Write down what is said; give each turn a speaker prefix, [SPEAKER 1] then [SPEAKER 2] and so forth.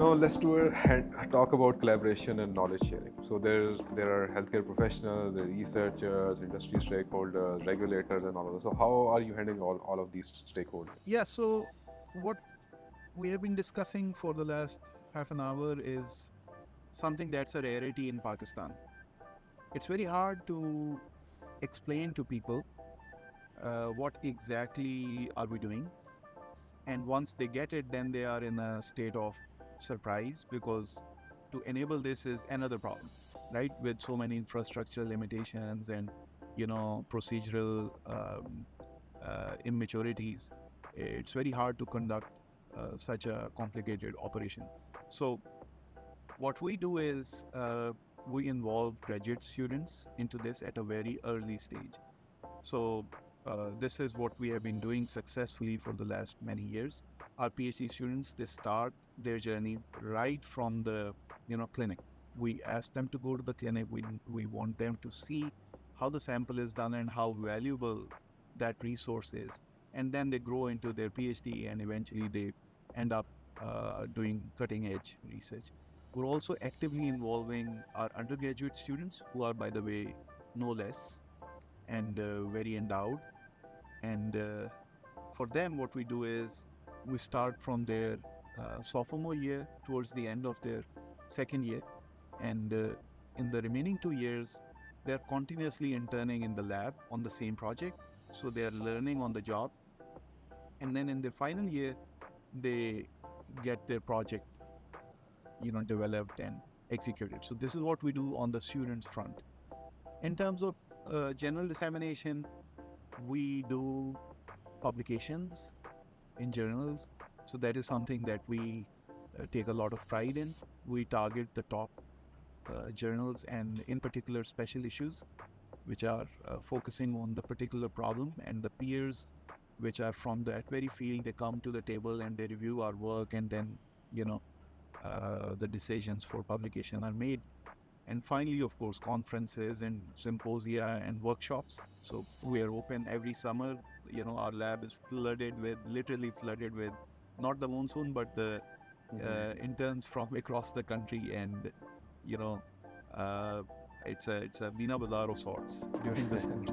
[SPEAKER 1] Now let's talk about collaboration and knowledge sharing. So there are healthcare professionals, there are researchers, industry stakeholders, regulators, and all of that. So how are you handling all of these stakeholders?
[SPEAKER 2] Yeah, so what we have been discussing for the last half an hour is something that's a rarity in Pakistan. It's very hard to explain to people what exactly are we doing, and once they get it, then they are in a state of surprise, because to enable this is another problem, right? With so many infrastructure limitations and procedural immaturities, it's very hard to conduct such a complicated operation. So what we do is we involve graduate students into this at a very early stage. So this is what we have been doing successfully for the last many years. Our PhD students, they start their journey right from the clinic. We ask them to go to the clinic. We want them to see how the sample is done and how valuable that resource is. And then they grow into their PhD, and eventually they end up doing cutting edge research. We're also actively involving our undergraduate students, who are, by the way, no less and very endowed. And for them, what we do is we start from their sophomore year towards the end of their second year. And in the remaining 2 years, they're continuously interning in the lab on the same project. So they're learning on the job. And then in the final year, they get their project, developed and executed. So this is what we do on the students front. In terms of general dissemination, we do publications in journals. So that is something that we take a lot of pride in. We target the top journals, and in particular special issues, which are focusing on the particular problem, and the peers which are from that very field, they come to the table and they review our work, and then you know the decisions for publication are made. And finally, of course, conferences and symposia and workshops. So we are open every summer. Our lab is flooded with, literally flooded with, not the monsoon, but the interns from across the country. And, you know, uh, it's a Bina Bazaar of sorts during the summers.